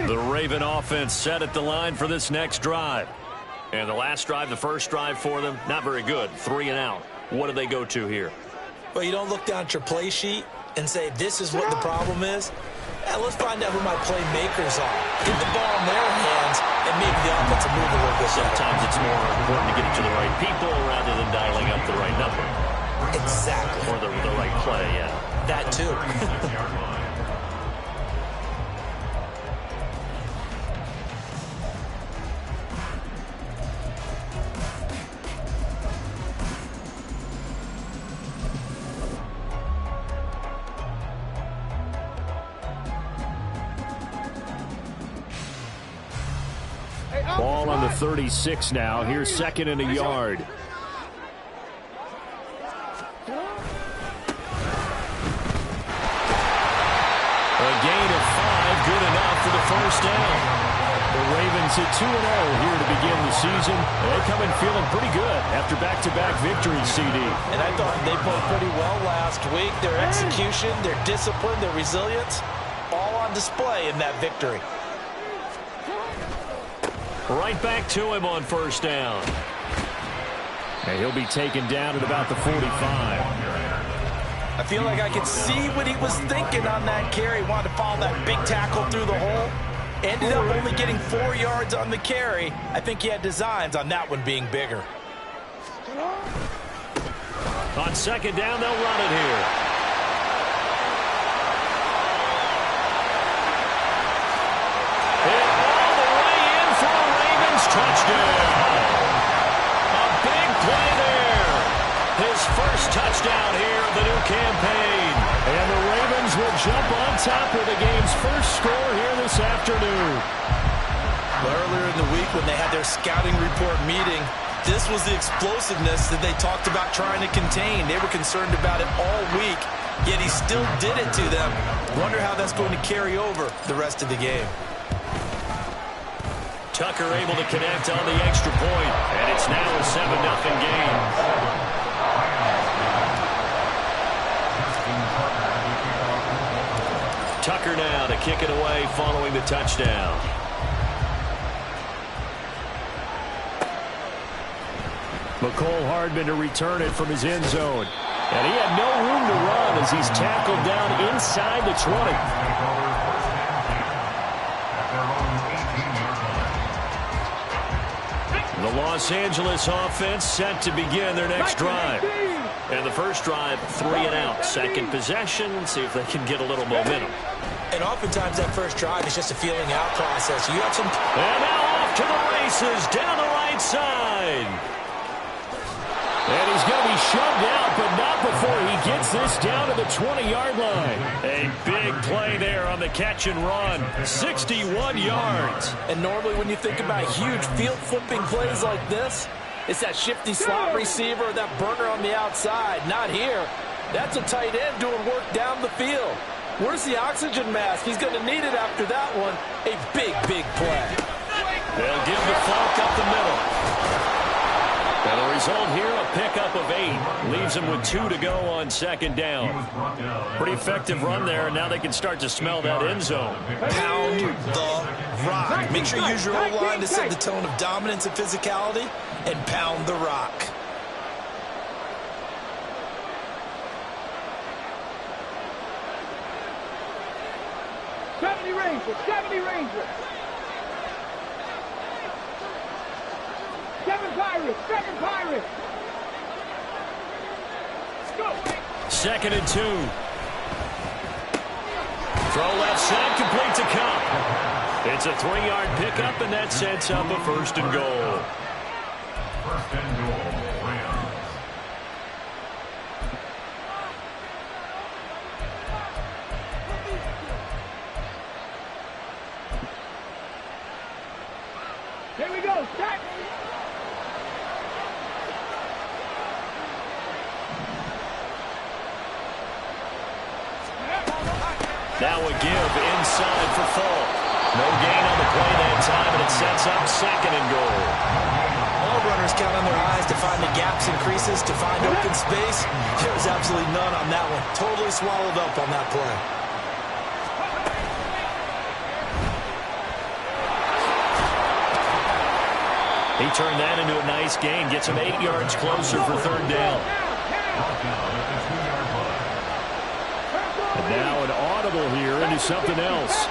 The Raven offense set at the line for this next drive. And the last drive, the first drive for them, not very good. 3 and out. What do they go to here? Well, you don't look down at your play sheet and say, this is what the problem is. Yeah, let's find out who my playmakers are. Get the ball in their hands, and maybe the offense will move a little bit. Sometimes it's more important to get it to the right people rather than dialing up the right number. Exactly. Or the right play, yeah. That too. Ball on the 36 now. Here's second and a yard. A gain of 5, good enough for the first down. The Ravens at 2-0 here to begin the season. They come in feeling pretty good after back-to-back victories, CD. And I thought they played pretty well last week. Their execution, their discipline, their resilience, all on display in that victory. Right back to him on first down. And he'll be taken down at about the 45. I feel like I could see what he was thinking on that carry. Wanted to follow that big tackle through the hole. Ended up only getting 4 yards on the carry. I think he had designs on that one being bigger. On second down, they'll run it here. Touchdown. A big play there. His first touchdown here of the new campaign. And the Ravens will jump on top of the game's first score here this afternoon. Earlier in the week when they had their scouting report meeting, this was the explosiveness that they talked about trying to contain. They were concerned about it all week, yet he still did it to them. Wonder how that's going to carry over the rest of the game. Tucker able to connect on the extra point, and it's now a 7-0 game. Tucker now to kick it away following the touchdown. Mecole Hardman to return it from his end zone. And he had no room to run as he's tackled down inside the 20. The Los Angeles offense set to begin their next drive. And the first drive, 3 and out. Second possession, see if they can get a little momentum. And oftentimes that first drive is just a feeling out process. You have some... And now off to the races down the right side. And he's going to be shoved out, but not before he gets this down to the 20-yard line. A big play there on the catch and run. 61 yards. And normally when you think about huge field-flipping plays like this, it's that shifty slot receiver, that burner on the outside. Not here. That's a tight end doing work down the field. Where's the oxygen mask? He's going to need it after that one. A big, big play. They'll give the Falk up the middle. And the result here, a pickup of 8. Leaves them with 2 to go on second down. Pretty effective run there, and now they can start to smell that end zone. Pound the rock. Make sure you use your O-line to set the tone of dominance and physicality, and pound the rock. Rangers, 70 Rangers. 7 Pirates, 7 Pirates. Let's go. Second and 2. Throw left side, complete to Cup. It's a 3-yard pickup, and that sets up a first and goal. First and goal. Here we go, start. Now a give inside for Falk. No gain on the play that time, and it sets up second and goal. All runners count on their eyes to find the gaps and creases, to find open space. There was absolutely none on that one. Totally swallowed up on that play. He turned that into a nice gain. Gets him 8 yards closer for third down. And now an audible here into something else.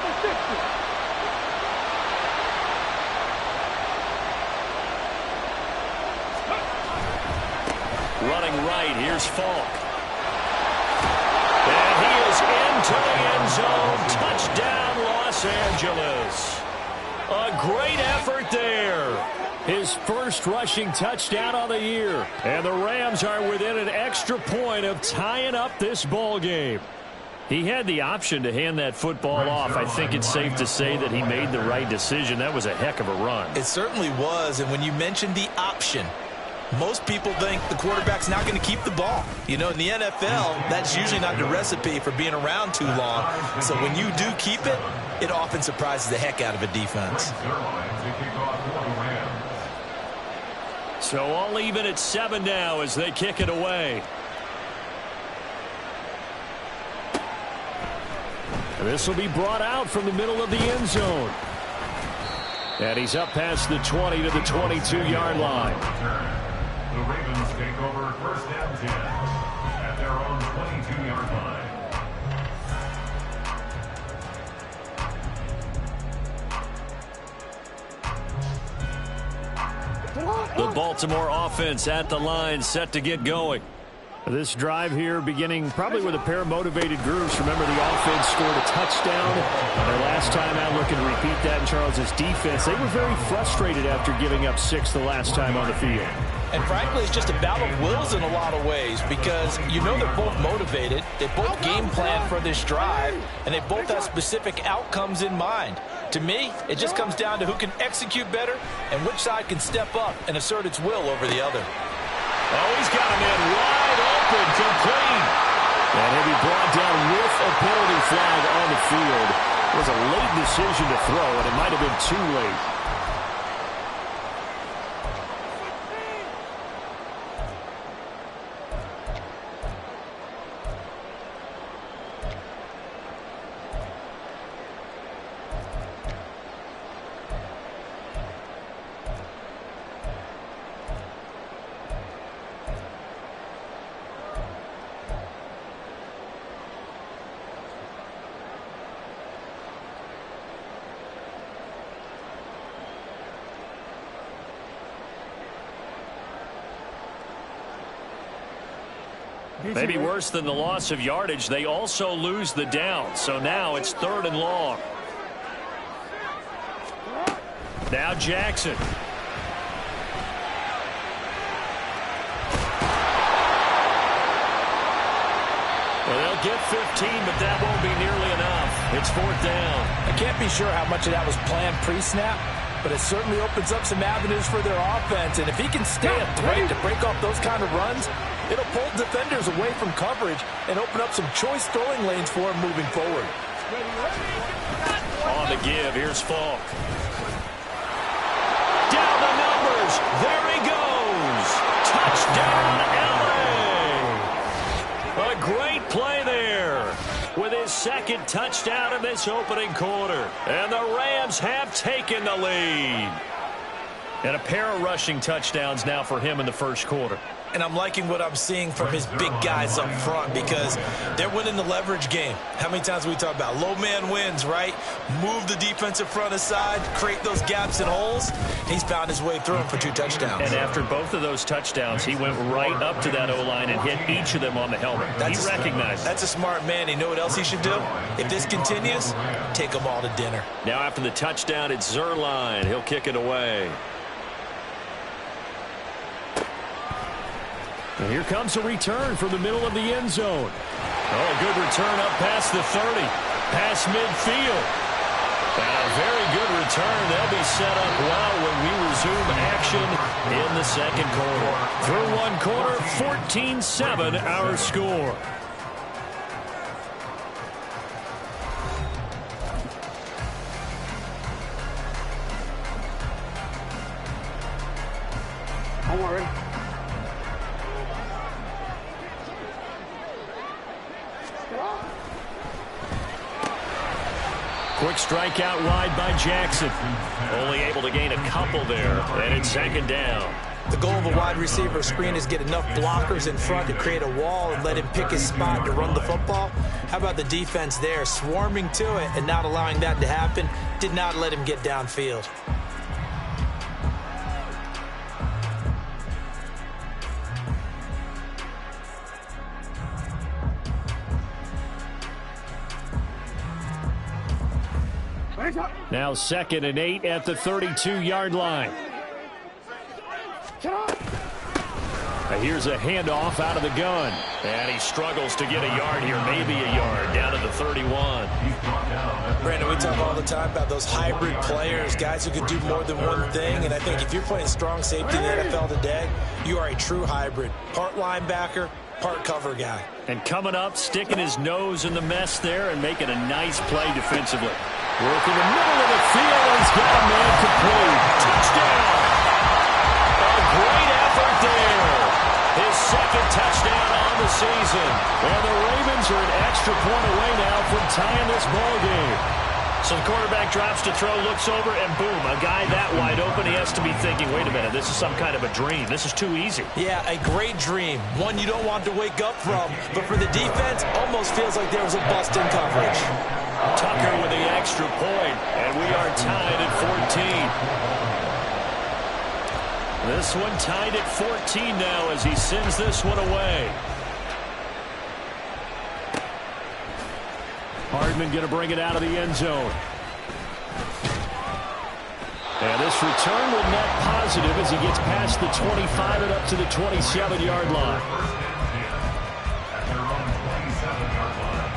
Running right, here's Falk. And he is into the end zone. Touchdown, Los Angeles. A great effort there. His first rushing touchdown of the year. And the Rams are within an extra point of tying up this ball game. He had the option to hand that football off. I think it's safe to say that he made the right decision. That was a heck of a run. It certainly was. And when you mentioned the option, most people think the quarterback's not going to keep the ball. You know, in the NFL, that's usually not the recipe for being around too long. So when you do keep it, it often surprises the heck out of a defense. So all even at 7 now as they kick it away. And this will be brought out from the middle of the end zone. And he's up past the 20 to the 22-yard line. The Ravens take over first and 10 at their own 22-yard line. The Baltimore offense at the line, set to get going. This drive here beginning probably with a pair of motivated groups. Remember, the offense scored a touchdown. Their last time out, looking to repeat that in Charles' defense. They were very frustrated after giving up 6 the last time on the field. And frankly, it's just a battle of wills in a lot of ways because you know they're both motivated. They both game plan for this drive, and they both have specific outcomes in mind. To me, it just comes down to who can execute better and which side can step up and assert its will over the other. Oh, he's got him in wide open, complete. And he'll be brought down with a penalty flag on the field. It was a late decision to throw, and it might have been too late. Maybe worse than the loss of yardage, they also lose the down. So now it's 3rd and long. Now Jackson. Well, they'll get 15, but that won't be nearly enough. It's 4th down. I can't be sure how much of that was planned pre-snap, but it certainly opens up some avenues for their offense. And if he can stay a threat to break off those kind of runs, it'll pull defenders away from coverage and open up some choice throwing lanes for him moving forward. On the give, here's Falk. Down the numbers. There he goes. Touchdown, LA. A great play there with his 2nd touchdown in this opening quarter. And the Rams have taken the lead. And a pair of rushing touchdowns now for him in the first quarter. And I'm liking what I'm seeing from his big guys up front because they're winning the leverage game. How many times we talk about low man wins, right? Move the defensive front aside, create those gaps and holes. He's found his way through them for 2 touchdowns. And after both of those touchdowns, he went right up to that O-line and hit each of them on the helmet. He recognized. That's a smart man. You know what else he should do? If this continues, take them all to dinner. Now after the touchdown, it's Zuerlein. He'll kick it away. And here comes a return from the middle of the end zone. Oh, good return up past the 30. Past midfield. And a very good return. They'll be set up well when we resume action in the second quarter. Through one quarter, 14-7 our score. Don't worry. Quick strike out wide by Jackson. Only able to gain a couple there, and it's second down. The goal of a wide receiver screen is get enough blockers in front to create a wall and let him pick his spot to run the football. How about the defense there, swarming to it and not allowing that to happen? Did not let him get downfield. Now 2nd and 8 at the 32-yard line. Here's a handoff out of the gun. And he struggles to get a yard here, maybe a yard, down to the 31. Brandon, we talk all the time about those hybrid players, guys who can do more than one thing. And I think if you're playing strong safety in the NFL today, you are a true hybrid. Part linebacker, part cover guy. And coming up, sticking his nose in the mess there and making a nice play defensively. Working the middle of the field, and he's got a man complete. Touchdown! A great effort there. His second touchdown on the season. And the Ravens are an extra point away now from tying this ball game. So the quarterback drops to throw, looks over, and boom, a guy that wide open. He has to be thinking, wait a minute, this is some kind of a dream. This is too easy. Yeah, a great dream. One you don't want to wake up from. But for the defense, almost feels like there was a bust in coverage. Tucker with the extra point, and we are tied at 14. This one tied at 14 now as he sends this one away. Hardman going to bring it out of the end zone. And this return will net positive as he gets past the 25 and up to the 27-yard line. At their own 27-yard line.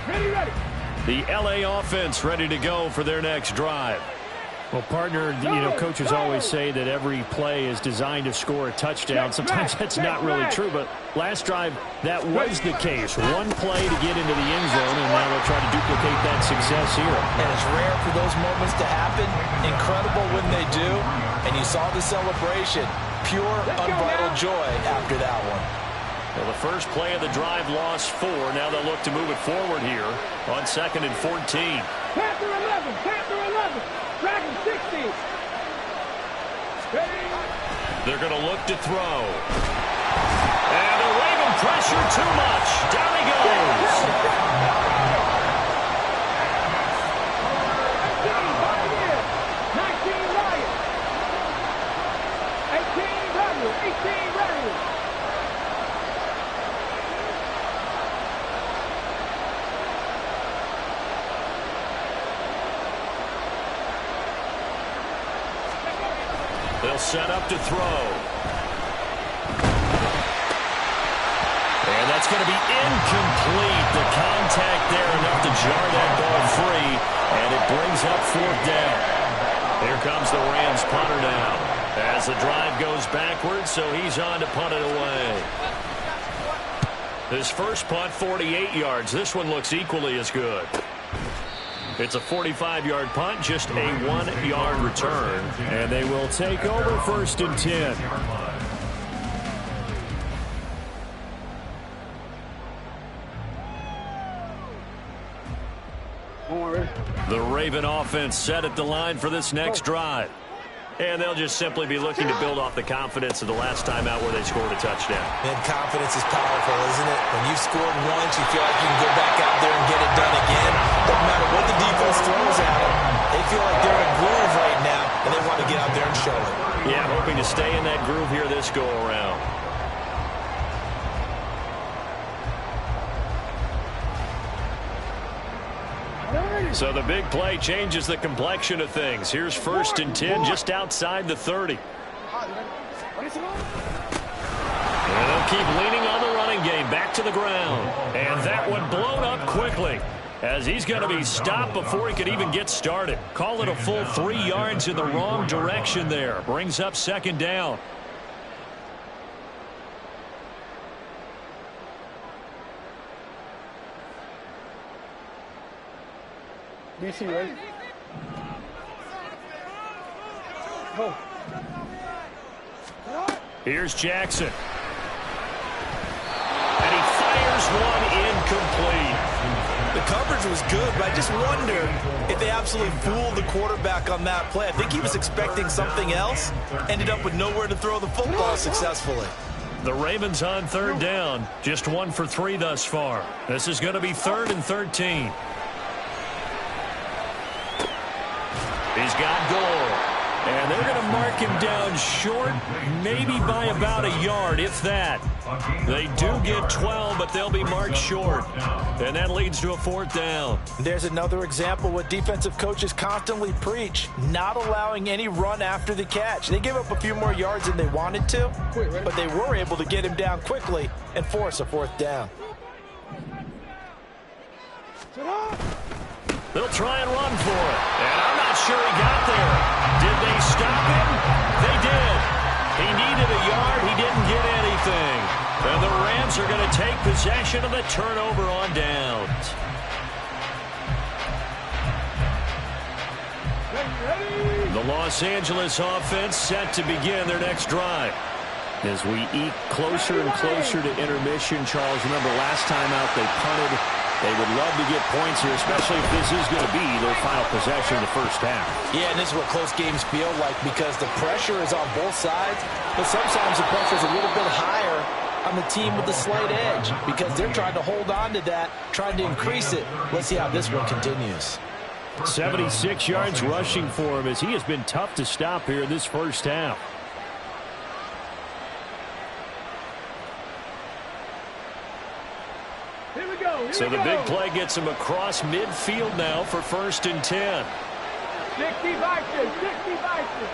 Ready. The LA offense ready to go for their next drive. Well, partner, coaches always say that every play is designed to score a touchdown. Sometimes that's not really true, but last drive, that was the case. One play to get into the end zone, and now they'll try to duplicate that success here. And it's rare for those moments to happen. Incredible when they do. And you saw the celebration. Pure, unbridled joy after that one. Well, the first play of the drive lost 4. Now they'll look to move it forward here on 2nd and 14. Panther 11. Dragon 60. Ready. They're going to look to throw. And the Raven pressure too much. Down he goes. 19 Ryan. 18 W. 18 ready. They'll set up to throw. And that's going to be incomplete. The contact there enough to jar that ball free. And it brings up 4th down. Here comes the Rams punter now. As the drive goes backwards, so he's on to punt it away. His first punt, 48 yards. This one looks equally as good. It's a 45-yard punt, just a 1-yard return. And they will take over 1st and 10. The Raven offense set at the line for this next drive. And they'll just simply be looking to build off the confidence of the last time out where they scored a touchdown. And confidence is powerful, isn't it? When you've scored once, you feel like you can go back out there and get it done again. Doesn't matter what the defense throws at them. They feel like they're in a groove right now, and they want to get out there and show it. Yeah, hoping to stay in that groove here this go-around. So the big play changes the complexion of things. Here's 1st and 10 just outside the 30. And they'll keep leaning on the running game back to the ground. And that one blown up quickly as he's going to be stopped before he could even get started. Call it a full 3 yards in the wrong direction there. Brings up 2nd down. DC, ready? Go. Here's Jackson. And he fires one incomplete. The coverage was good, but I just wonder if they absolutely fooled the quarterback on that play. I think he was expecting something else, ended up with nowhere to throw the football successfully. The Ravens on third down, just 1 for 3 thus far. This is going to be 3rd and 13. He's got goal. And they're going to mark him down short, maybe by about a yard, if that. They do get 12, but they'll be marked short. And that leads to a 4th down. There's another example what defensive coaches constantly preach, not allowing any run after the catch. They gave up a few more yards than they wanted to, but they were able to get him down quickly and force a 4th down. They'll try and run for it. And I'm not sure he got there. Did they stop him? They did. He needed a yard. He didn't get anything. And the Rams are going to take possession of the turnover on downs. The Los Angeles offense set to begin their next drive. As we eke closer and closer to intermission, Charles, remember last time out they punted. They would love to get points here, especially if this is going to be their final possession in the first half. Yeah, and this is what close games feel like because the pressure is on both sides, but sometimes the pressure is a little bit higher on the team with the slight edge because they're trying to hold on to that, trying to increase it. Let's see how this one continues. 76 yards rushing for him as he has been tough to stop here in this first half. So the big play gets him across midfield now for 1st and 10. 60 Vikings, 60 Vikings.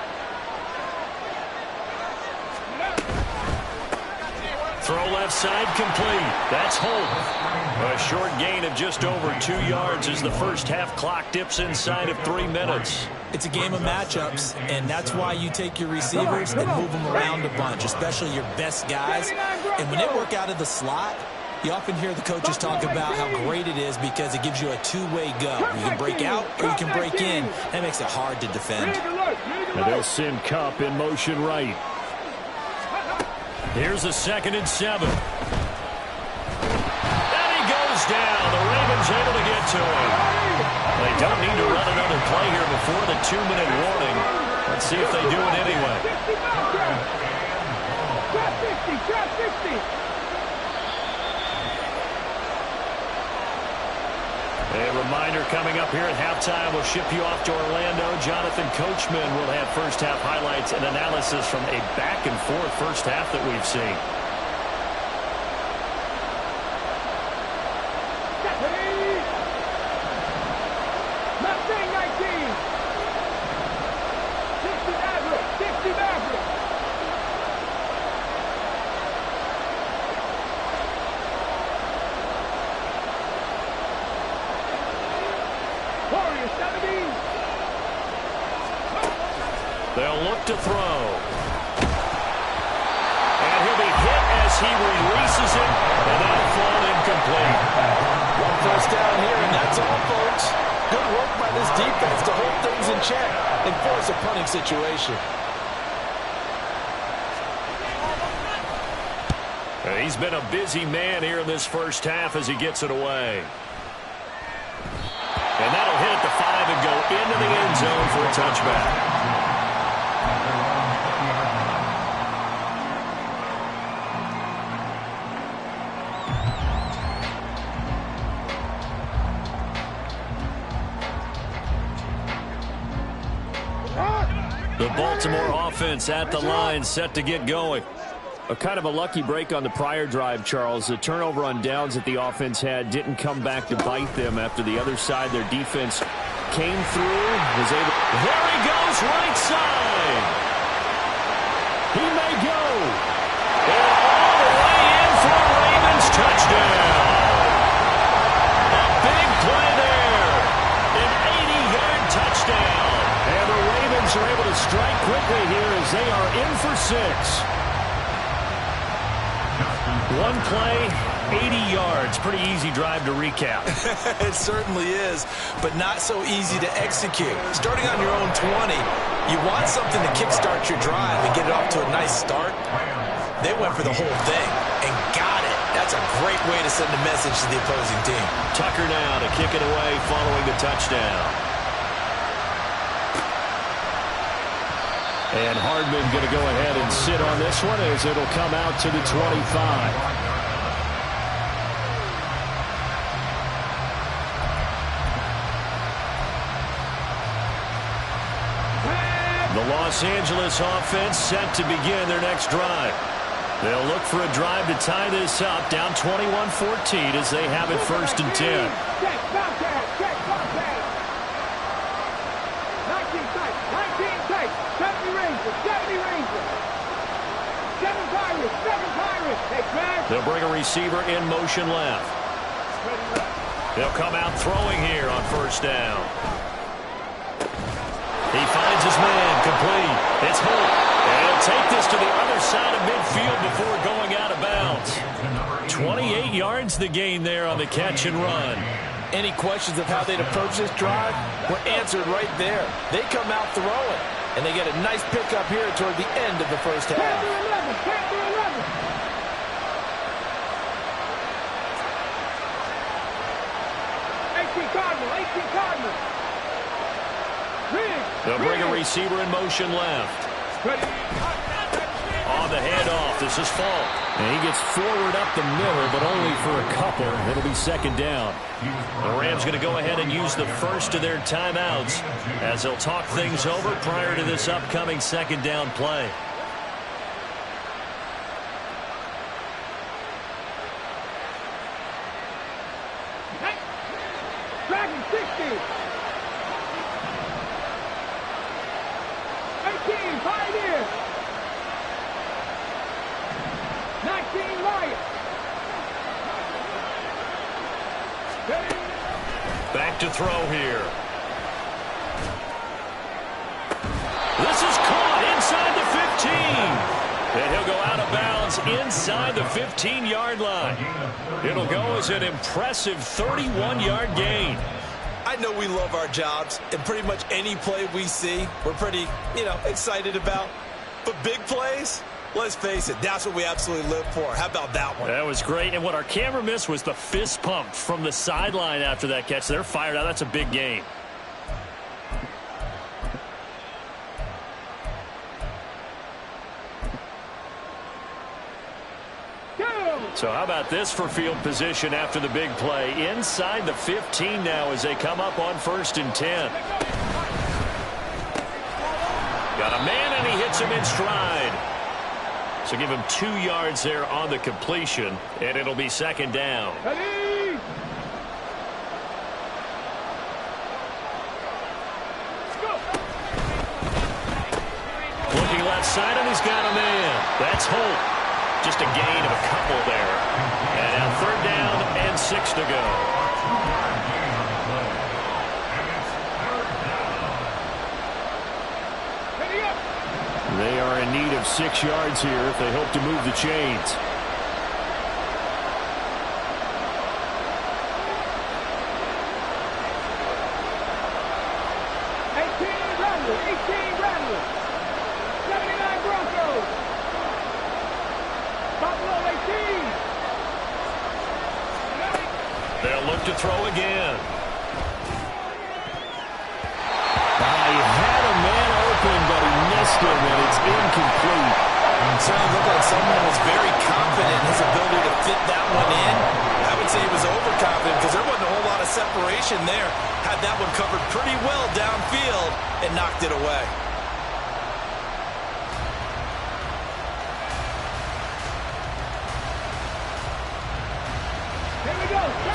Throw left side complete. That's Holt. A short gain of just over 2 yards as the first half clock dips inside of 3 minutes. It's a game of matchups, and that's why you take your receivers and move them around a bunch, especially your best guys. And when they work out of the slot, you often hear the coaches talk about how great it is because it gives you a two-way go. You can break out or you can break in. That makes it hard to defend. And they'll send Kupp in motion right. Here's a 2nd and 7. And he goes down. The Ravens able to get to him. They don't need to run another play here before the 2-minute warning. Let's see if they do it anyway. Trap 60. A reminder coming up here at halftime. We'll ship you off to Orlando. Jonathan Coachman will have first half highlights and analysis from a back-and-forth first half that we've seen. Mustang 19. 60 Maverick, 60 Maverick. They'll look to throw. And he'll be hit as he releases it, and that'll fall incomplete. 1 first down here, and that's all, folks. Good work by this defense to hold things in check and force a punting situation. He's been a busy man here in this first half as he gets it away. And that'll hit at the 5 and go into the end zone for a touchback. The Baltimore offense at the line, set to get going. A kind of a lucky break on the prior drive, Charles. The turnover on downs that the offense had didn't come back to bite them after the other side. Their defense came through, was able. There he goes, right side. He may go. And all the way in for a Ravens touchdown. A big play there. An 80-yard touchdown. And the Ravens are able to strike quickly here as they are in for 6. One play, 80 yards. Pretty easy drive to recap. It certainly is, but not so easy to execute. Starting on your own 20, you want something to kickstart your drive and get it off to a nice start. They went for the whole thing and got it. That's a great way to send a message to the opposing team. Tucker now to kick it away following the touchdown. And Hardman going to go ahead and sit on this one as it'll come out to the 25. The Los Angeles offense set to begin their next drive. They'll look for a drive to tie this up, down 21-14 as they have it 1st and 10. Check contact, 19 tight, 70 Rangers, 7 Pirates. Hey, Brad. They'll bring a receiver in motion left. They'll come out throwing here on 1st down. He finds his man, complete. It's Holt. And he'll take this to the other side of midfield before going out of bounds. 28 yards the gain there on the catch and run. Any questions of how they'd approach this drive were answered right there. They come out throwing, and they get a nice pickup here toward the end of the first half. 10-11. 18 Cardinal. They'll bring a receiver in motion left. On the handoff, this is Falk. And he gets forward up the middle, but only for a couple. It'll be 2nd down. The Rams going to go ahead and use the first of their timeouts as they'll talk things over prior to this upcoming 2nd down play. Dragon 60. 18 Pioneer. 19 Lion. Back to throw here. This is caught inside the 15. And he'll go out of bounds inside the 15-yard line. It'll go as an impressive 31-yard gain. I know we love our jobs, and pretty much any play we see, we're pretty, excited about. But big plays, let's face it, that's what we absolutely live for. How about that one? That was great. And what our camera missed was the fist pump from the sideline after that catch. They're fired out. That's a big gain. So how about this for field position after the big play? Inside the 15 now as they come up on 1st and 10. Got a man, and he hits him in stride. So give him 2 yards there on the completion, and it'll be 2nd down. Looking left side, and he's got a man. That's Holt. Just a gain of a couple there. And now 3rd down and 6 to go. They are in need of 6 yards here if they hope to move the chains. They'll look to throw again. He had a man open, but he missed him, and it's incomplete. It certainly looked like someone was very confident in his ability to fit that one in. I would say he was overconfident because there wasn't a whole lot of separation there. Had that one covered pretty well downfield and knocked it away.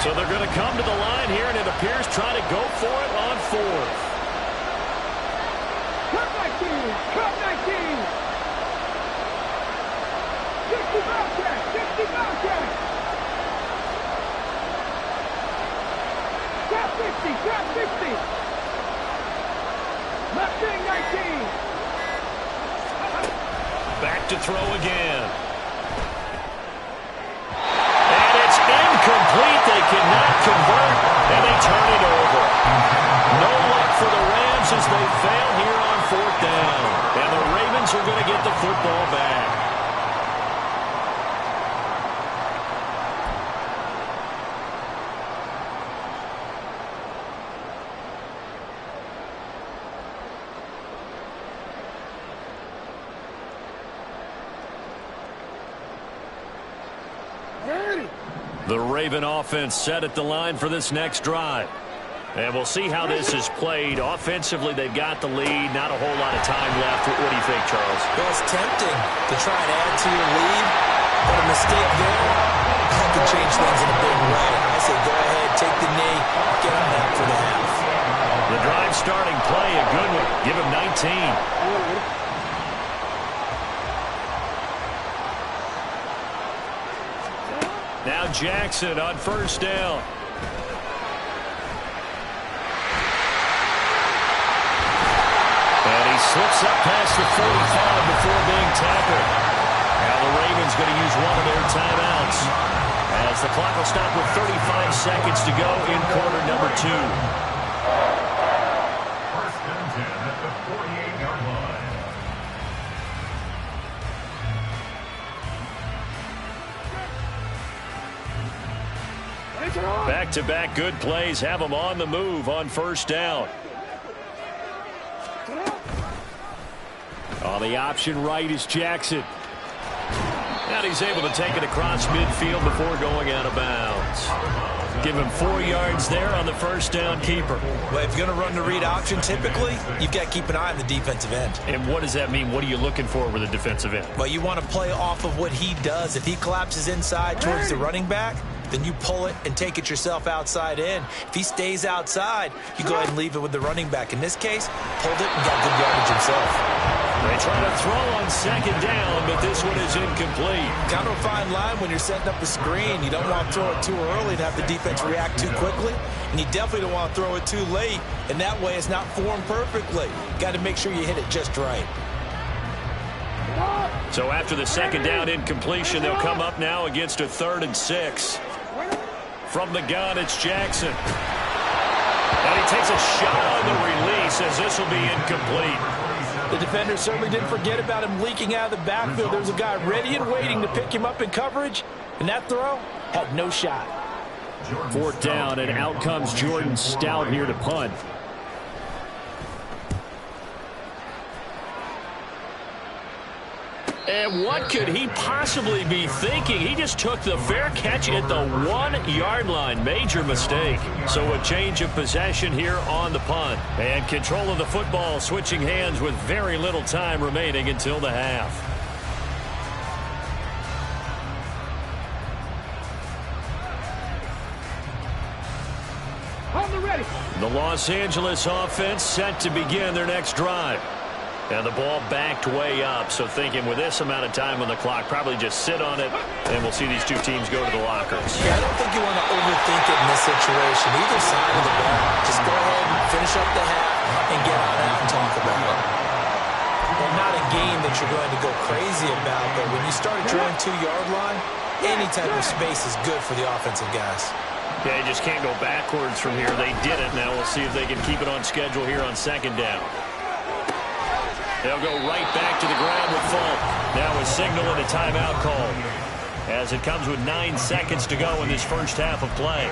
So they're going to come to the line here, and it appears try to go for it on 4th. Cut 19! Cut 19! 60 Bobcat! 60 Bobcat! Trap 60! Trap 60! Mustang 19! Back to throw again. The Raven offense set at the line for this next drive. And we'll see how this is played. Offensively, they've got the lead. Not a whole lot of time left. What do you think, Charles? Well, it's tempting to try and add to your lead, but a mistake there, that could change things in a big way. I say go ahead, take the knee, get on out for the half. The drive starting play, a good one. Give him 19. Now Jackson on first down. And he slips up past the 45 before being tackled. Now the Ravens going to use one of their timeouts as the clock will stop with 35 seconds to go in quarter number 2. First and 10 at the 48-yard line. Back-to-back good plays have them on the move on first down. Oh, the option right is Jackson. And he's able to take it across midfield before going out of bounds. Give him 4 yards there on the first down keeper. Well, if you're going to run the read option, typically, you've got to keep an eye on the defensive end. And what does that mean? What are you looking for with a defensive end? Well, you want to play off of what he does. If he collapses inside towards the running back, then you pull it and take it yourself outside in. If he stays outside, you go ahead and leave it with the running back. In this case, pulled it and got good yardage himself. They try to throw on second down, but this one is incomplete. Kind of a fine line when you're setting up a screen. You don't want to throw it too early and have the defense react too quickly. And you definitely don't want to throw it too late. And that way it's not formed perfectly. Got to make sure you hit it just right. So after the second down incompletion, they'll come up now against a 3rd and 6. From the gun, it's Jackson. And he takes a shot on the release as this will be incomplete. The defender certainly didn't forget about him leaking out of the backfield. There was a guy ready and waiting to pick him up in coverage, and that throw had no shot. 4th down, and out comes Jordan Stout here to punt. And what could he possibly be thinking? He just took the fair catch at the 1-yard line. Major mistake. So a change of possession here on the punt. And control of the football switching hands with very little time remaining until the half. On the ready. The Los Angeles offense set to begin their next drive. And the ball backed way up, so thinking with this amount of time on the clock, probably just sit on it, and we'll see these two teams go to the lockers. Yeah, I don't think you want to overthink it in this situation. Either side of the ball. Just go ahead and finish up the half and get on out and talk about it. Well, not a game that you're going to go crazy about, but when you start at your own 2-yard line, any type of space is good for the offensive guys. Yeah, you just can't go backwards from here. They did it. Now we'll see if they can keep it on schedule here on second down. They'll go right back to the ground with Fulton. Now a signal and a timeout call as it comes with 9 seconds to go in this first half of play.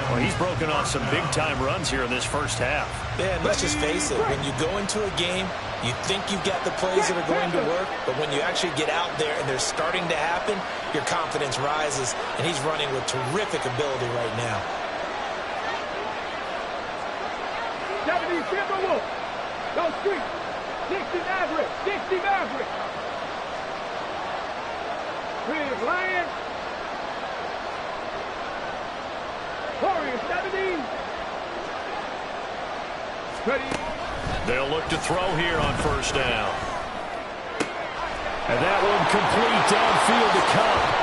Well, he's broken off some big-time runs here in this first half. Yeah, and let's just face it. When you go into a game, you think you've got the plays that are going to work, but when you actually get out there and they're starting to happen, your confidence rises, and he's running with terrific ability right now. 70 Timberwolves. Go street. 60 Maverick. 60 Maverick. With Lions. Warriors 70. Ready. They'll look to throw here on first down. And that one complete downfield to Cup.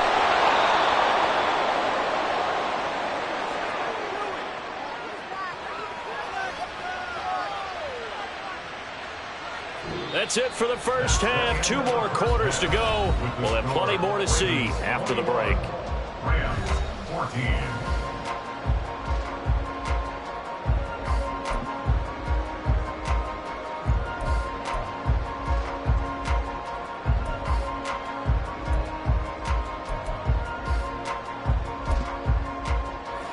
That's it for the first half. 2 more quarters to go. We'll have plenty more to see after the break. Rams 14.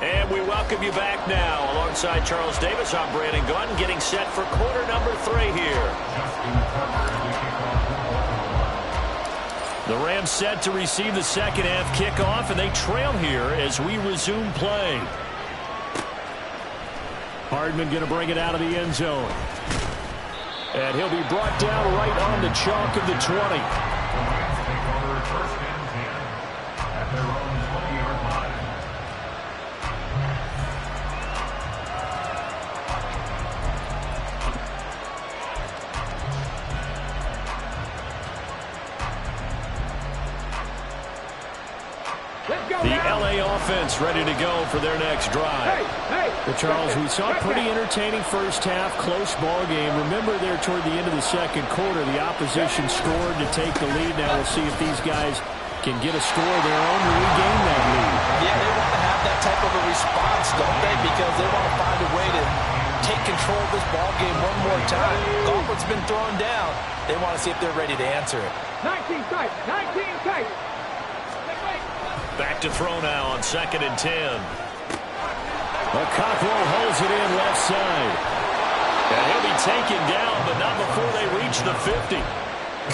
And we welcome you back now. Alongside Charles Davis, I'm Brandon Gunn, getting set for quarter number 3 here. The Rams set to receive the second half kickoff, and they trail here as we resume play. Hardman going to bring it out of the end zone. And he'll be brought down right on the chalk of the 20. The Rams take over first and 10 at their own 20-yard line. The LA offense ready to go for their next drive. Well, Charles, we saw a pretty entertaining first half, close ball game. Remember there toward the end of the second quarter, the opposition scored to take the lead. Now we'll see if these guys can get a score of their own to regain that lead. Yeah, they want to have that type of a response, don't they? Because they want to find a way to take control of this ball game one more time. Gauntlet's been thrown down. They want to see if they're ready to answer it. 19 tight, 19 tight. Back to throw now on 2nd and 10. Cockrell holds it in left side. And he'll be taken down, but not before they reach the 50.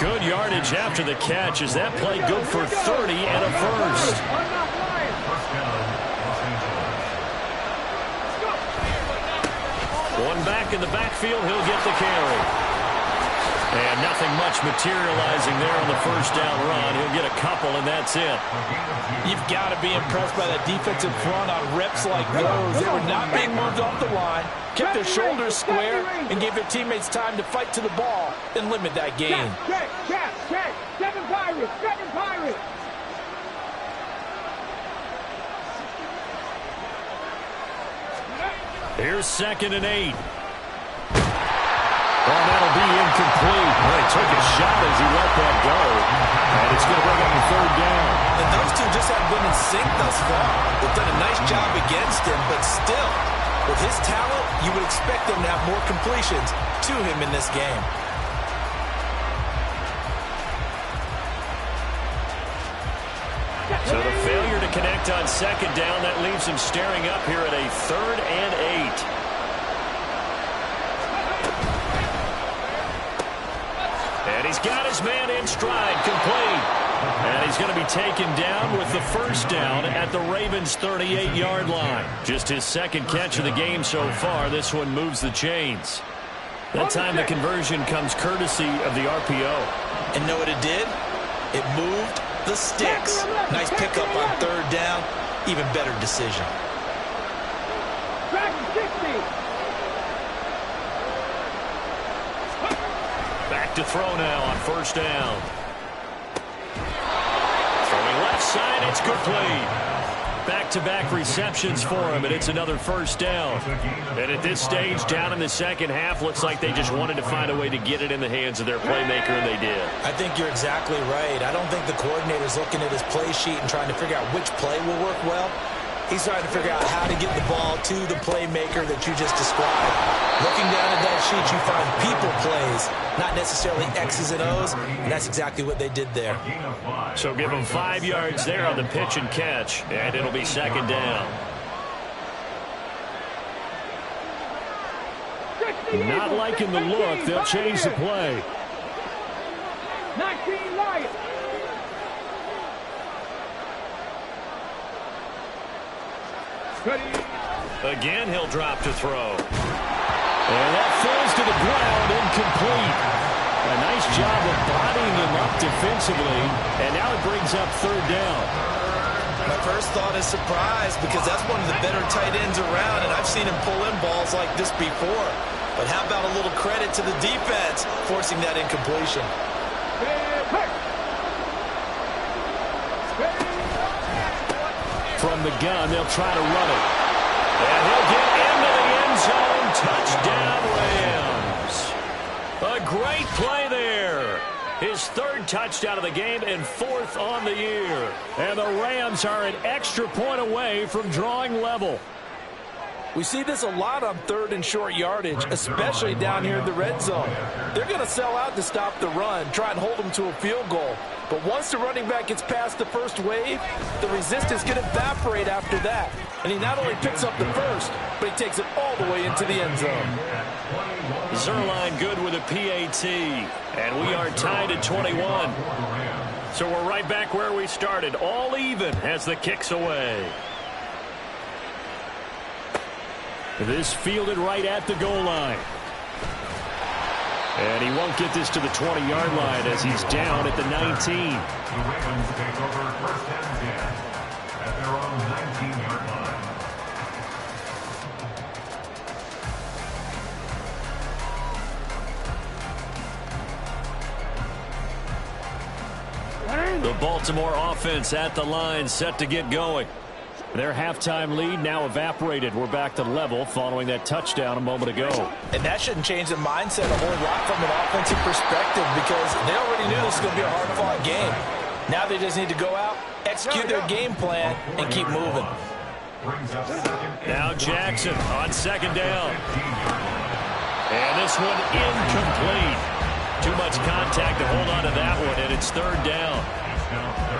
Good yardage after the catch. Is that play good for 30 and a first? First down, Los Angeles. One back in the backfield. He'll get the carry. And nothing much materializing there on the first down run. He'll get a couple, and that's it. You've got to be impressed by that defensive front on reps like those. They were not being moved off the line, kept their shoulders square, and gave their teammates time to fight to the ball and limit that gain. Check. 7 Pirates, 7 Pirates. Here's 2nd and 8. Well, that'll be incomplete. Well, he took a shot as he let that go. And it's going to bring up a 3rd down. And those two just haven't been in sync thus far. They've done a nice job against him, but still, with his talent, you would expect them to have more completions to him in this game. So the failure to connect on 2nd down, that leaves him staring up here at a 3rd and 8. And he's got his man in stride, complete. And he's going to be taken down with the first down at the Ravens' 38-yard line. Just his 2nd catch of the game so far. This one moves the chains. That time the conversion comes courtesy of the RPO. And know what it did? It moved the sticks. Nice pickup on 3rd down. Even better decision. Dragon 60. Back to throw now on 1st down. Throwing left side, it's complete. Back-to-back receptions for him, and it's another 1st down. And at this stage, down in the second half, looks like they just wanted to find a way to get it in the hands of their playmaker, and they did. I think you're exactly right. I don't think the coordinator's looking at his play sheet and trying to figure out which play will work well. He's trying to figure out how to get the ball to the playmaker that you just described. Looking down at that sheet, you find people plays, not necessarily X's and O's, and that's exactly what they did there. So give him 5 yards there on the pitch and catch, and it'll be 2nd down. Not liking the look. They'll change the play. 19 Lions. Again, he'll drop to throw. And that falls to the ground, incomplete. A nice job of bodying him up defensively, and now it brings up 3rd down. My first thought is surprise, because that's one of the better tight ends around, and I've seen him pull in balls like this before. But how about a little credit to the defense forcing that incompletion? From the gun, they'll try to run it. And he'll get into the end zone. Touchdown, Rams. A great play there. His 3rd touchdown of the game and 4th on the year. And the Rams are an extra point away from drawing level. We see this a lot on 3rd and short yardage, especially down here in the red zone. They're going to sell out to stop the run, try and hold them to a field goal. But once the running back gets past the first wave, the resistance can evaporate after that. And he not only picks up the first, but he takes it all the way into the end zone. Zuerlein good with a PAT. And we are tied at 21. So we're right back where we started, all even as the kick's away. This fielded right at the goal line. And he won't get this to the 20-yard line as he's down at the 19. The Ravens take over first and 10 at their own 19-yard line. The Baltimore offense at the line, set to get going. Their halftime lead now evaporated. We're back to level following that touchdown a moment ago. And that shouldn't change the mindset a whole lot from an offensive perspective because they already knew this was going to be a hard-fought game. Now they just need to go out, execute their game plan, and keep moving. Now Jackson on second down. And this one incomplete. Too much contact to hold on to that one, and it's third down.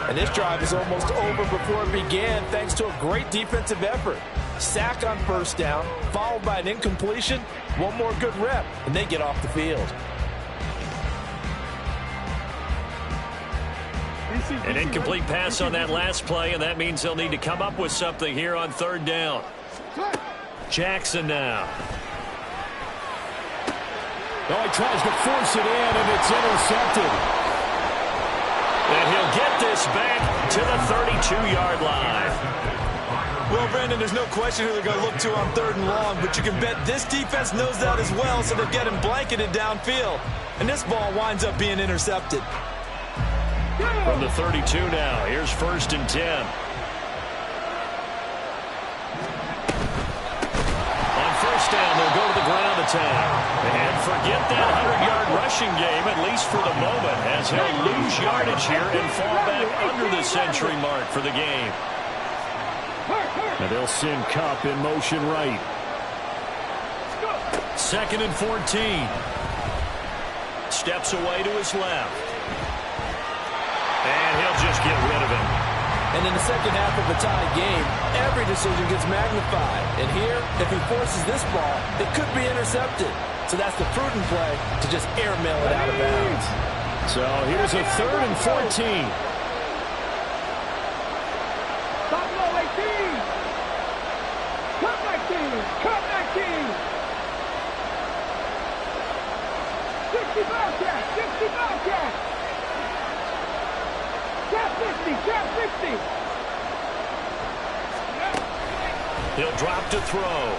And this drive is almost over before it began thanks to a great defensive effort. Sack on first down, followed by an incompletion, one more good rep, and they get off the field. An incomplete pass on that last play, and that means they'll need to come up with something here on third down. Jackson now. Oh, he tries to force it in, and it's intercepted. And he'll get this back to the 32-yard line. Well, Brandon, there's no question who they're going to look to on third and long, but you can bet this defense knows that as well, so they're getting blanketed downfield. And this ball winds up being intercepted. From the 32 now, here's first and 10. On first down, they'll go to the ground attack. And forget that 100-yard rushing game, at least for the moment, as he'll lose yardage here and fall back under the century mark for the game. And they'll send Kupp in motion right. Second and 14. Steps away to his left. And he'll just get rid of him. And in the second half of a tie game, every decision gets magnified. And here, if he forces this ball, it could be intercepted. So that's the prudent play to just airmail it out of bounds. So here's a third and 14. Stop low 18. Cut 19. Cut 19. 60 Bobcat. 60 Bobcat. Cap 60. Cap 60. He'll drop to throw.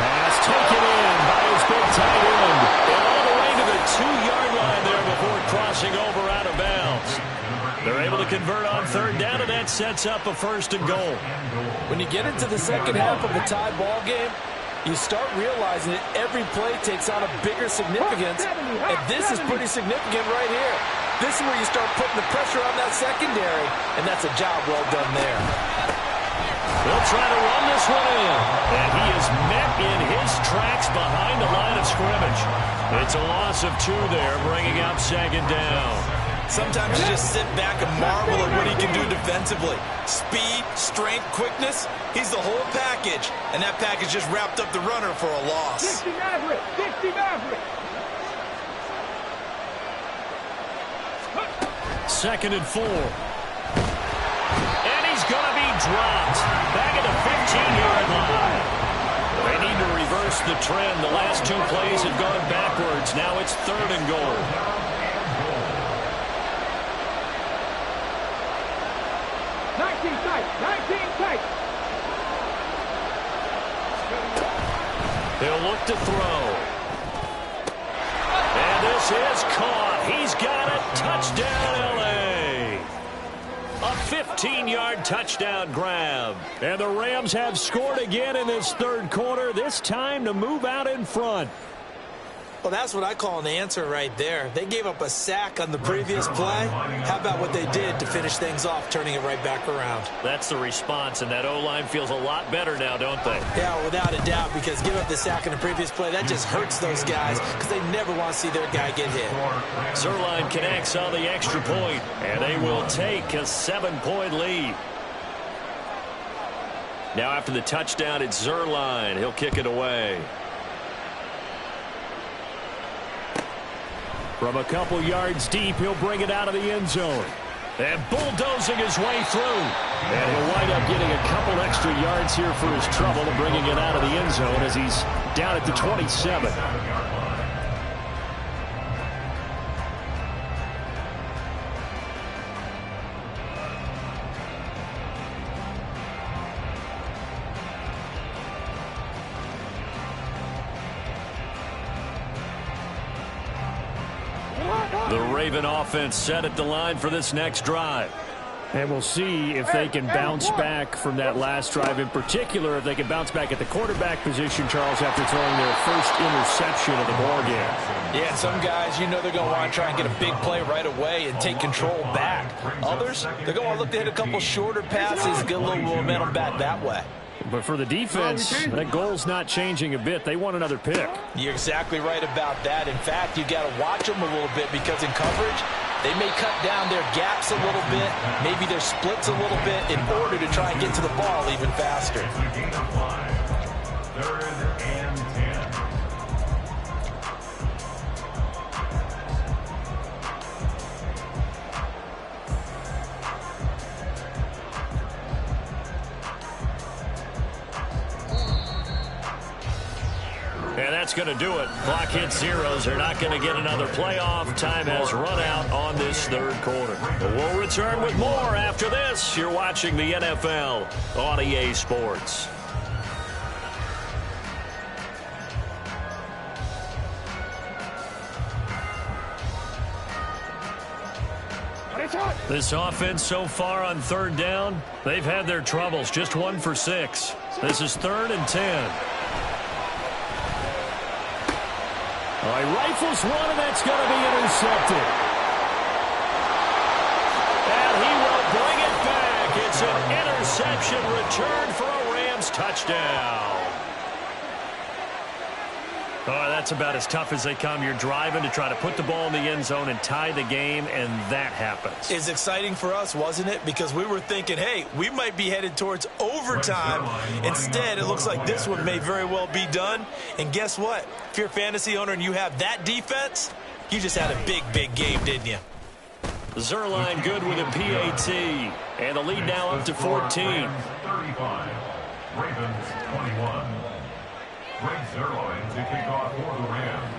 Pass taken in by his big tight end. And all the way to the 2-yard line there before crossing over out of bounds. They're able to convert on third down, and that sets up a first and goal. When you get into the second half of a tie ball game, you start realizing that every play takes on a bigger significance, and this is pretty significant right here. This is where you start putting the pressure on that secondary, and that's a job well done there. They'll try to run this one in, and he is met in his tracks behind the line of scrimmage. It's a loss of 2 there, bringing up second down. Sometimes you just sit back and marvel at what he can do defensively. Speed, strength, quickness, he's the whole package, and that package just wrapped up the runner for a loss. 60 Maverick. 60 Maverick. Second and 4. And he's going to be dropped. Back at the 15-yard line. They need to reverse the trend. The last 2 plays have gone backwards. Now it's third and goal. He'll look to throw. And this is caught. He's got it. Touchdown, L.A. A 15-yard touchdown grab. And the Rams have scored again in this third quarter, this time to move out in front. Well, that's what I call an answer right there. They gave up a sack on the previous play. How about what they did to finish things off, turning it right back around? That's the response, and that O-line feels a lot better now, don't they? Yeah, without a doubt, because giving up the sack on the previous play, that just hurts those guys because they never want to see their guy get hit. Zuerlein connects on the extra point, and they will take a 7-point lead. Now after the touchdown, it's Zuerlein. He'll kick it away. From a couple yards deep, he'll bring it out of the end zone. And bulldozing his way through. And he'll wind up getting a couple extra yards here for his trouble and bringing it out of the end zone as he's down at the 27. The Raven offense set at the line for this next drive. And we'll see if they can bounce back from that last drive. In particular, if they can bounce back at the quarterback position, Charles, after throwing their first interception of the ball game. Yeah, some guys, you know they're going to want to try and get a big play right away and take control back. Others, they're going to look to hit a couple shorter passes, get a little momentum back that way. But for the defense, that goal's not changing a bit. They want another pick. You're exactly right about that. In fact, you got to watch them a little bit because in coverage, they may cut down their gaps a little bit, maybe their splits a little bit in order to try and get to the ball even faster. Third and 10. And that's going to do it. Clock hits zeros. They're not going to get another playoff. Time has run out on this third quarter. But we'll return with more after this. You're watching the NFL on EA Sports. This offense so far on third down, they've had their troubles. Just 1 for 6. This is 3rd and 10. All right, rifles one, and that's going to be intercepted. And he will bring it back. It's an interception return for a Rams touchdown. Oh, that's about as tough as they come. You're driving to try to put the ball in the end zone and tie the game, and that happens. It's exciting for us, wasn't it? Because we were thinking, hey, we might be headed towards overtime. Instead, it looks like this one may very well be done. And guess what? If you're a fantasy owner and you have that defense, you just had a big, big game, didn't you? Zuerlein good with a PAT. And the lead now up to 14. 35. Ravens 21. Greg Zuerlein to kick off for the Rams.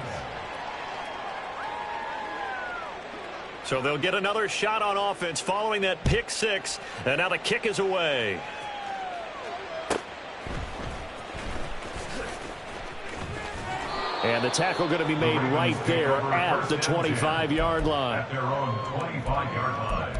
So they'll get another shot on offense following that pick 6. And now the kick is away. And the tackle going to be made right there at the 25-yard line. At their own 25-yard line.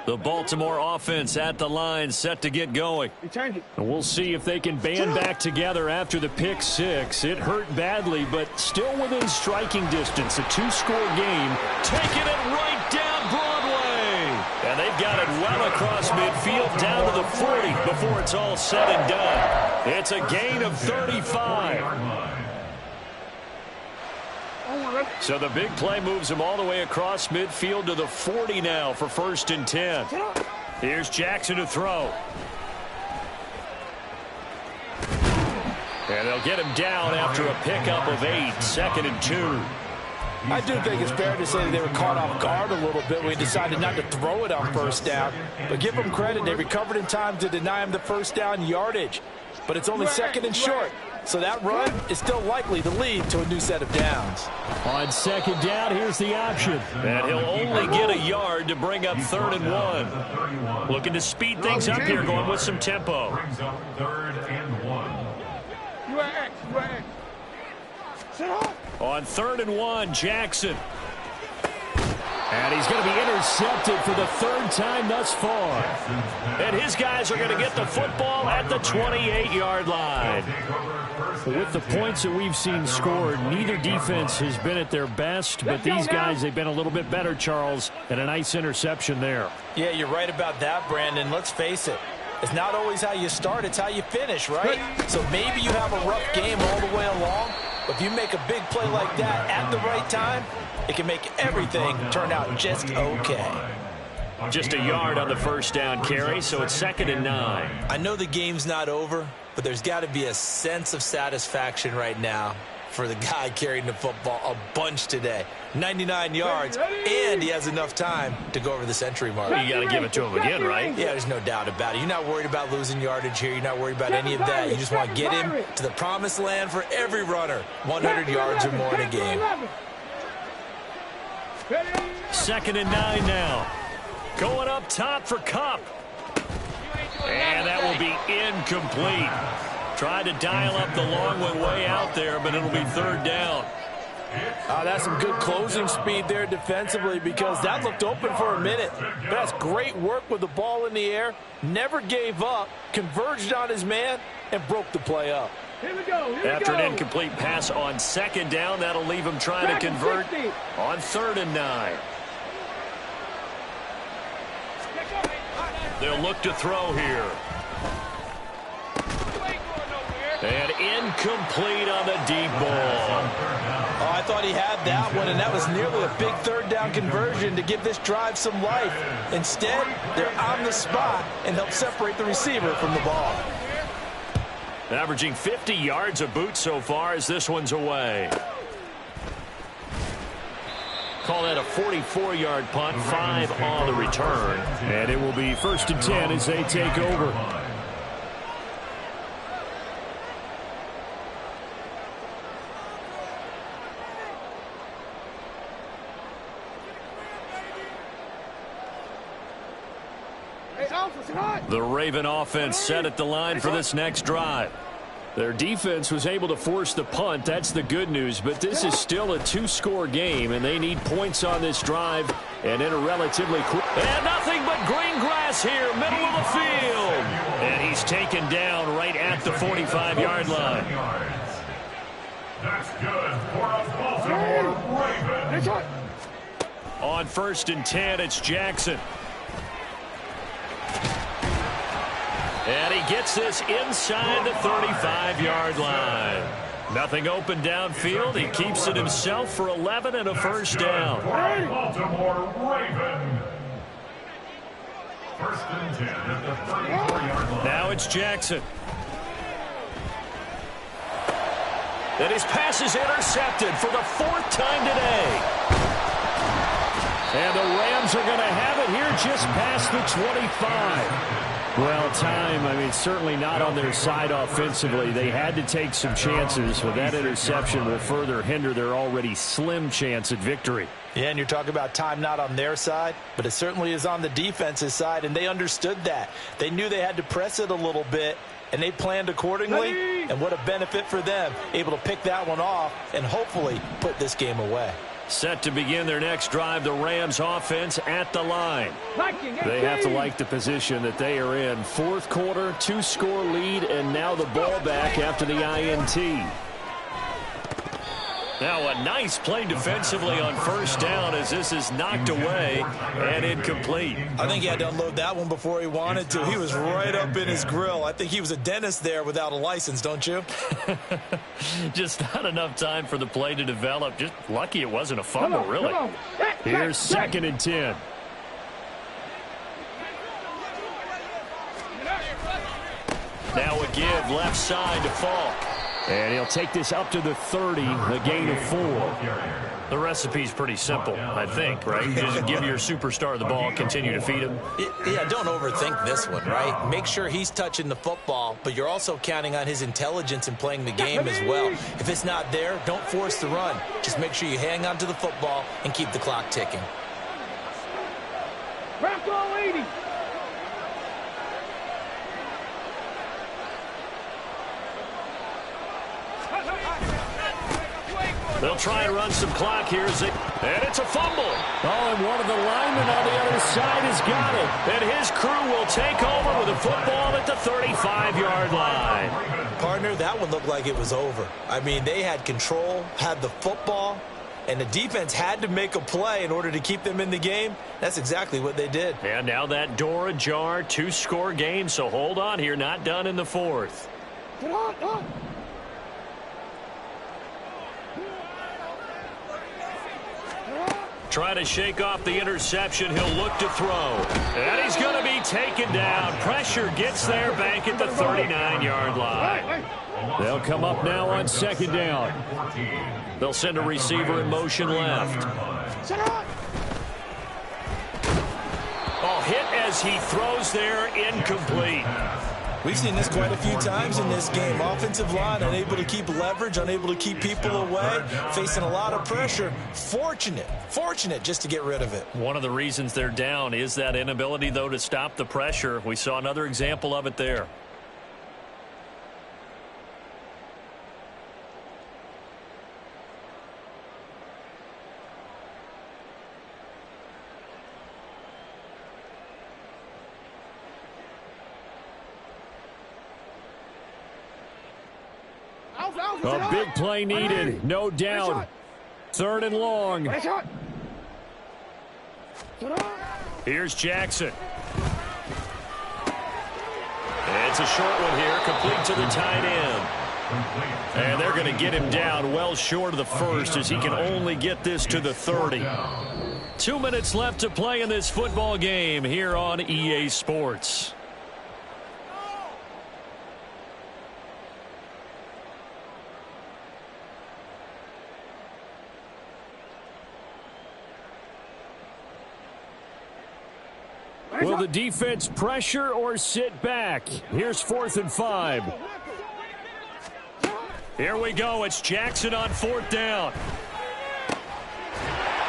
The Baltimore offense at the line, set to get going. And we'll see if they can band back together after the pick 6. It hurt badly, but still within striking distance. A 2-score game. Taking it right down Broadway. And they've got it well across midfield down to the 40 before it's all said and done. It's a gain of 35. So the big play moves him all the way across midfield to the 40 now for 1st and 10. Here's Jackson to throw. And they'll get him down after a pickup of 8, 2nd and 2. I do think it's fair to say that they were caught off guard a little bit when we decided not to throw it on 1st down. But give them credit, they recovered in time to deny him the 1st down yardage. But it's only 2nd and short. So that run is still likely to lead to a new set of downs. On 2nd down, here's the option. And he'll only get a yard to bring up 3rd and 1. Looking to speed things up here, going with some tempo. Brings up 3rd and 1. You are X. You are X. Sit up. On 3rd and 1, Jackson. And he's going to be intercepted for the third time thus far. And his guys are going to get the football at the 28-yard line. With the points that we've seen scored, neither defense has been at their best, but these guys, they've been a little bit better, Charles, and a nice interception there. Yeah, you're right about that, Brandon. Let's face it. It's not always how you start, it's how you finish, right? So maybe you have a rough game all the way along, but if you make a big play like that at the right time, it can make everything turn out just okay. Just a yard on the first down carry, so it's 2nd and 9. I know the game's not over, but there's got to be a sense of satisfaction right now for the guy carrying the football a bunch today. 99 yards, and he has enough time to go over the century mark. You got to give it to him again, right? Yeah, there's no doubt about it. You're not worried about losing yardage here. You're not worried about any of that. You just want to get him to the promised land for every runner. 100 yards or more in a game. 2nd and 9 now. Going up top for Kupp. And that will be incomplete. Tried to dial up the long one way out there, but it'll be 3rd down. That's some good closing speed there defensively, because that looked open for a minute. But that's great work with the ball in the air. Never gave up, converged on his man, and broke the play up. Here we go. After an incomplete pass on 2nd down, that'll leave him trying to convert on 3rd and 9. They'll look to throw here. And incomplete on the deep ball. Oh, I thought he had that one, and that was nearly a big 3rd down conversion to give this drive some life. Instead, they're on the spot and help separate the receiver from the ball. Averaging 50 yards a boot so far as this one's away. Call that a 44-yard punt, 5 on the return. And it will be 1st and 10 as they take over. The Raven offense set at the line for this next drive. Their defense was able to force the punt. That's the good news. But this is still a 2-score game, and they need points on this drive and in a relatively quick. And nothing but green grass here, middle of the field. And he's taken down right at the 45-yard line. That's good for a Baltimore Ravens. On 1st and 10, it's Jackson. And he gets this inside the 35-yard line. Nothing open downfield. He keeps it himself for 11 and a 1st down. Baltimore Ravens. 1st and 10 at the 34-yard line. Now it's Jackson. And his pass is intercepted for the 4th time today. And the Rams are going to have it here just past the 25. Well, time, certainly not on their side offensively. They had to take some chances, but that interception will further hinder their already slim chance at victory. Yeah, and you're talking about time not on their side, but it certainly is on the defense's side, and they understood that. They knew they had to press it a little bit, and they planned accordingly, and what a benefit for them, able to pick that one off and hopefully put this game away. Set to begin their next drive, the Rams offense at the line. They have to like the position that they are in. 4th quarter, 2-score lead, and now the ball back after the INT. Now a nice play defensively on 1st down as this is knocked away and incomplete. I think he had to unload that one before he wanted to. He was right up in his grill. I think he was a dentist there without a license, don't you? Just not enough time for the play to develop. Just lucky it wasn't a fumble, really. Here's 2nd and 10. Now a give left side to Falk. And he'll take this up to the 30, a gain of 4. The recipe's pretty simple, I think, right? Just give your superstar the ball, continue to feed him. Yeah, don't overthink this one, right? Make sure he's touching the football, but you're also counting on his intelligence in playing the game as well. If it's not there, don't force the run. Just make sure you hang on to the football and keep the clock ticking. Crack all 80. They'll try and run some clock here. And it's a fumble. Oh, and one of the linemen on the other side has got it. And his crew will take over with a football at the 35-yard line. Partner, that one looked like it was over. I mean, they had control, had the football, and the defense had to make a play in order to keep them in the game. That's exactly what they did. And now that door ajar, 2-score game, so hold on here, not done in the fourth. Try to shake off the interception. He'll look to throw. And he's going to be taken down. Pressure gets there back at the 39-yard line. They'll come up now on second down. They'll send a receiver in motion left. Oh, hit as he throws there, incomplete. We've seen this quite a few times in this game. Offensive line unable to keep leverage, unable to keep people away, facing a lot of pressure. Fortunate just to get rid of it. One of the reasons they're down is that inability, though, to stop the pressure. We saw another example of it there. A big play needed, no doubt. Third and long. Here's Jackson. It's a short one here, complete to the tight end. And they're going to get him down well short of the first as he can only get this to the 30. 2 minutes left to play in this football game here on EA Sports. Will the defense pressure or sit back? Here's 4th and 5. Here we go. It's Jackson on 4th down.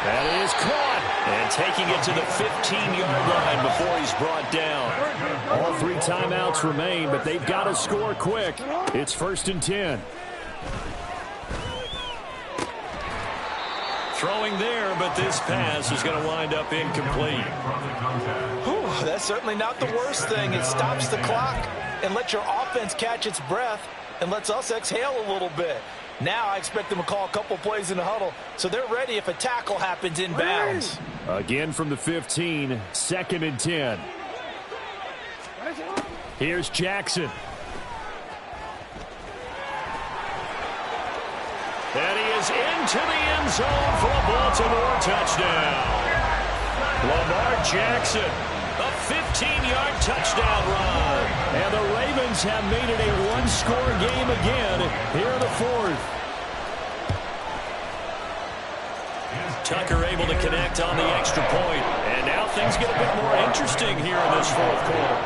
That is caught. And taking it to the 15-yard line before he's brought down. All 3 timeouts remain, but they've got to score quick. It's 1st and 10. Throwing there, but this pass is going to wind up incomplete. That's certainly not the worst thing. It stops the clock and lets your offense catch its breath and lets us exhale a little bit. Now I expect them to call a couple plays in the huddle so they're ready if a tackle happens in bounds. Again from the 15, 2nd and 10. Here's Jackson. And he is into the end zone for a Baltimore touchdown. Lamar Jackson, a 15-yard touchdown run. And the Ravens have made it a 1-score game again here in the 4th. Tucker able to connect on the extra point. And now things get a bit more interesting here in this 4th quarter.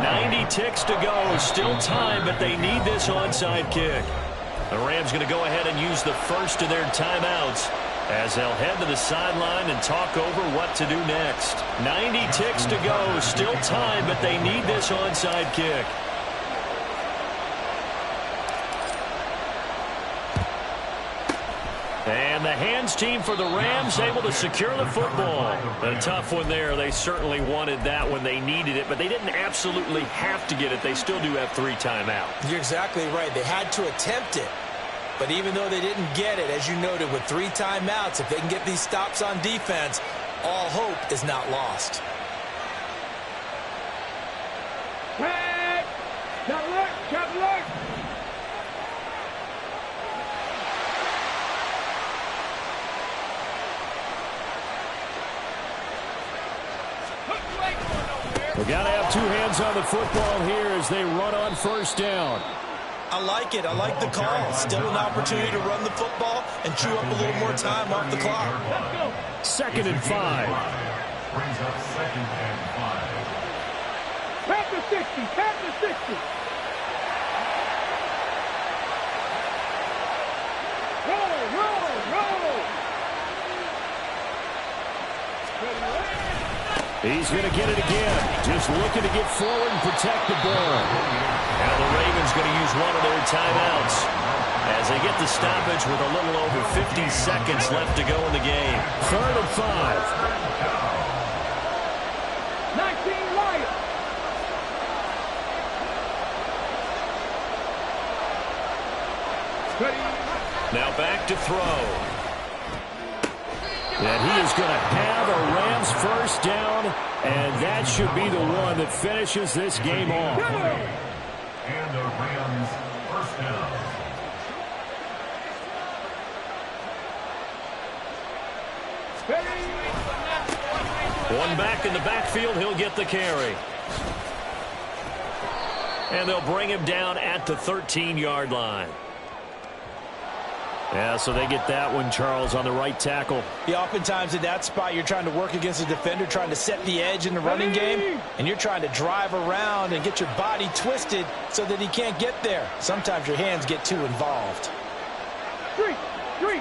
90 ticks to go. Still time, but they need this onside kick. The Rams going to go ahead and use the first of their timeouts as they'll head to the sideline and talk over what to do next. 90 ticks to go. Still time, but they need this onside kick. And the hands team for the Rams able to secure the football. A tough one there. They certainly wanted that when they needed it, but they didn't absolutely have to get it. They still do have 3 timeouts. You're exactly right. They had to attempt it. But even though they didn't get it, as you noted, with 3 timeouts, if they can get these stops on defense, all hope is not lost. Tag! Chop alert! We've got to have 2 hands on the football here as they run on 1st down. I like it. I like the call. Still an opportunity to run the football and chew up a little more time off the clock. 2nd and 5. Brings up 2nd and 5. Tap the 60! Tap the 60! Roll! He's going to get it again. Just looking to get forward and protect the ball. Now the Ravens going to use one of their timeouts. As they get the stoppage with a little over 50 seconds left to go in the game. 3rd and 5. 19 Lions. Now back to throw. And he is going to have a Rams first down, and that should be the one that finishes this game off. And a Rams first down. One back in the backfield, he'll get the carry. And they'll bring him down at the 13-yard line. Yeah, so they get that one, Charles, on the right tackle. Yeah, oftentimes in that spot, you're trying to work against a defender, trying to set the edge in the running game, and you're trying to drive around and get your body twisted so that he can't get there. Sometimes your hands get too involved. 3, 3.